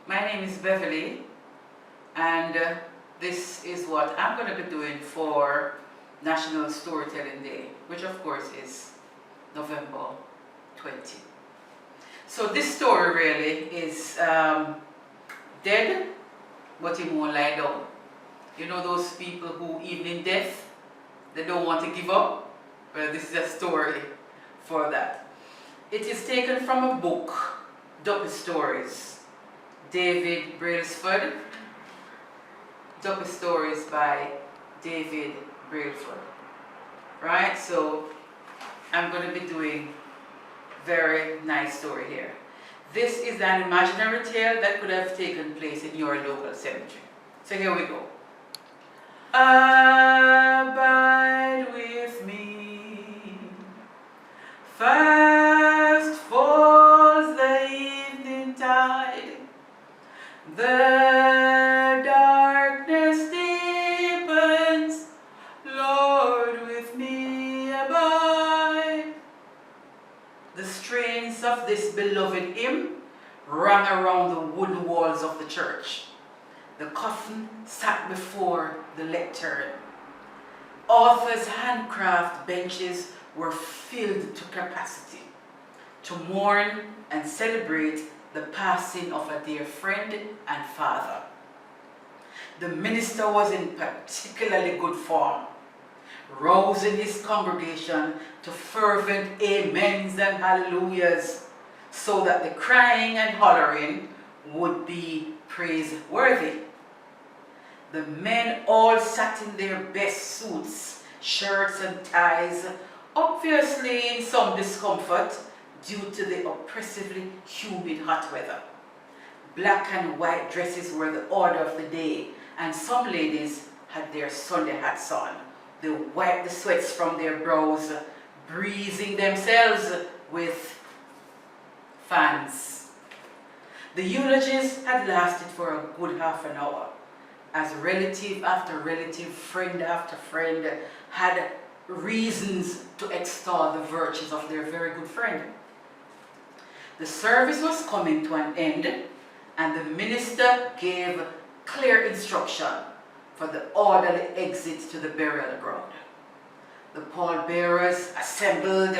My name is Beverly, and this is what I'm going to be doing for National Storytelling Day, which of course is November 20. So this story really is dead, but he won't lie down. You know those people who even in death, they don't want to give up? Well, this is a story for that. It is taken from a book, Doctah Stories, David Brailsford. Doctah Stories by David Brailsford. Right, so I'm going to be doing very nice story here. This is an imaginary tale that could have taken place in your local cemetery. So here we go. Abide with me. Fast falls the evening tide. The darkness deepens. Lord, with me abide. The strains of this beloved hymn rang around the wooden walls of the church. The coffin sat before the lectern. Authors' handcraft benches were filled to capacity to mourn and celebrate the passing of a dear friend and father. The minister was in particularly good form, rousing his congregation to fervent amens and hallelujahs, so that the crying and hollering would be praiseworthy. The men all sat in their best suits, shirts and ties, obviously in some discomfort due to the oppressively humid hot weather. Black and white dresses were the order of the day, and some ladies had their Sunday hats on. They wiped the sweats from their brows, breezing themselves with fans. The eulogies had lasted for a good half an hour, as relative after relative, friend after friend had reasons to extol the virtues of their very good friend. The service was coming to an end, and the minister gave clear instruction for the orderly exit to the burial ground. The pallbearers assembled,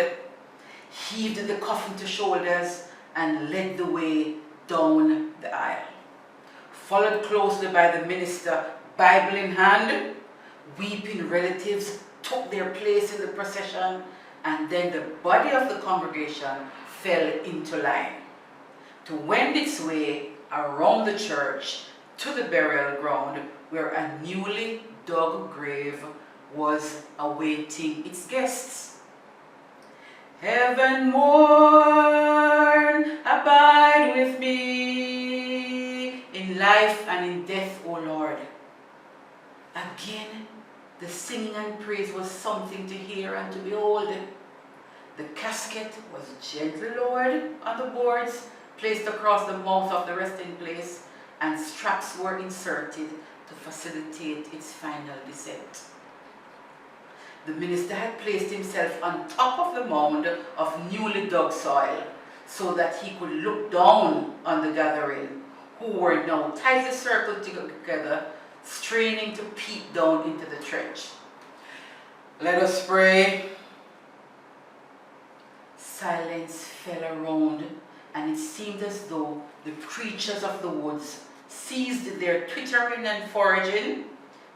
heaved the coffin to shoulders, and led the way down the aisle. Followed closely by the minister, Bible in hand, weeping relatives took their place in the procession, and then the body of the congregation fell into line to wend its way around the church to the burial ground, where a newly dug grave was awaiting its guests. Heaven mourn, abide with me, in life and in death, O Lord. Again, the singing and praise was something to hear and to behold. The casket was gently lowered on the boards, placed across the mouth of the resting place, and straps were inserted to facilitate its final descent. The minister had placed himself on top of the mound of newly dug soil so that he could look down on the gathering, who were now tightly circled together, straining to peep down into the trench. Let us pray. Silence fell around, and it seemed as though the creatures of the woods ceased their twittering and foraging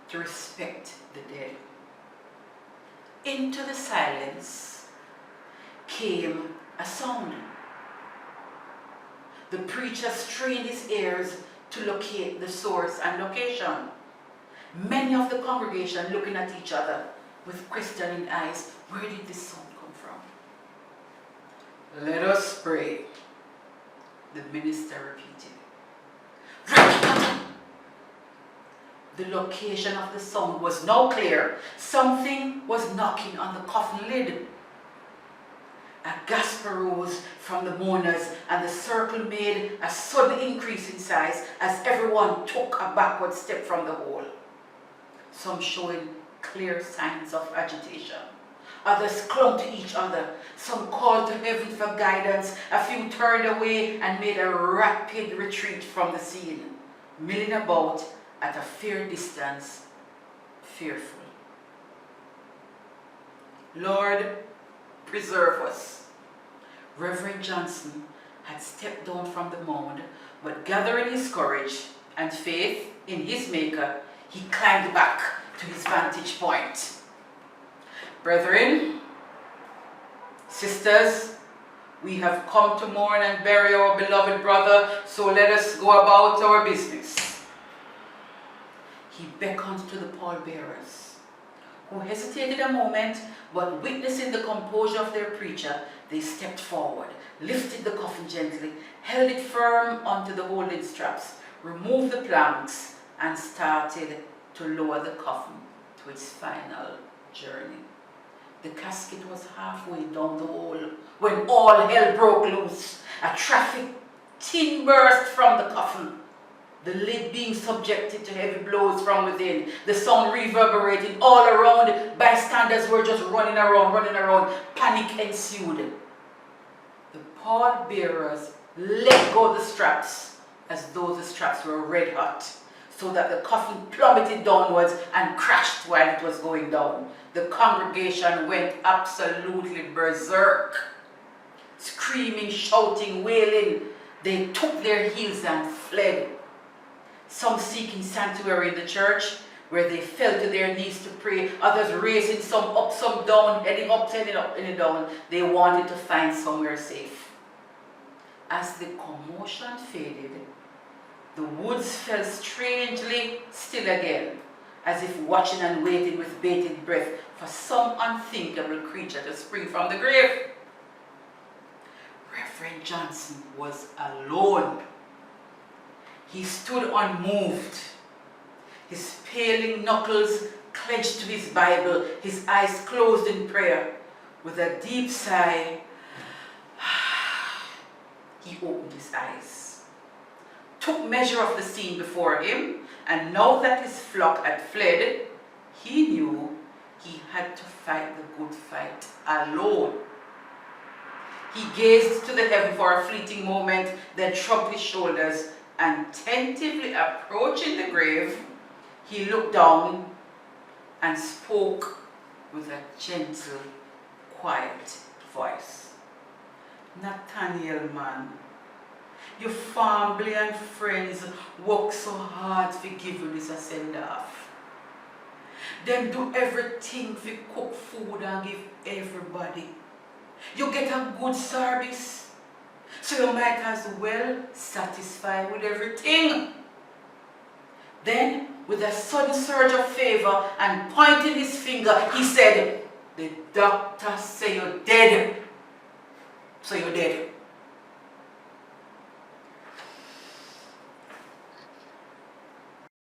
to respect the dead. Into the silence came a sound. The preacher strained his ears to locate the source and location. Many of the congregation looking at each other with questioning eyes. Where did this sound come from? Let us pray, the minister repeated. The location of the sound was now clear. Something was knocking on the coffin lid. A gasp arose from the mourners, and the circle made a sudden increase in size as everyone took a backward step from the hole, some showing clear signs of agitation. Others clung to each other. Some called to heaven for guidance. A few turned away and made a rapid retreat from the scene, milling about at a fair distance, fearful. Lord, preserve us. Reverend Johnson had stepped down from the mound, but gathering his courage and faith in his Maker, he climbed back to his vantage point. Brethren, sisters, we have come to mourn and bury our beloved brother, so let us go about our business. He beckoned to the pallbearers, who hesitated a moment, but witnessing the composure of their preacher, they stepped forward, lifted the coffin gently, held it firm onto the holding straps, removed the planks, and started to lower the coffin to its final journey. The casket was halfway down the hole when all hell broke loose. A traffic tin burst from the coffin, the lid being subjected to heavy blows from within, the sound reverberating all around. Bystanders were just running around. Panic ensued. The pallbearers let go the straps as though the straps were red hot, so that the coffin plummeted downwards and crashed while it was going down. The congregation went absolutely berserk. Screaming, shouting, wailing, they took their heels and fled. Some seeking sanctuary in the church, where they fell to their knees to pray. Others racing, some up, some down, heading up, heading down. They wanted to find somewhere safe. As the commotion faded, the woods fell strangely still again, as if watching and waiting with bated breath for some unthinkable creature to spring from the grave. Reverend Johnson was alone. He stood unmoved, his paling knuckles clenched to his Bible, his eyes closed in prayer. With a deep sigh, he opened his eyes, took measure of the scene before him, and now that his flock had fled, he knew he had to fight the good fight alone. He gazed to the heaven for a fleeting moment, then shrugged his shoulders, and tentatively approaching the grave, he looked down and spoke with a gentle, quiet voice. Nathaniel, man, your family and friends work so hard to give you this a send-off. Them do everything to cook food and give everybody. You get a good service, so you might as well satisfy with everything. Then, with a sudden surge of favor and pointing his finger, he said, "The doctor say you're dead, so you're dead."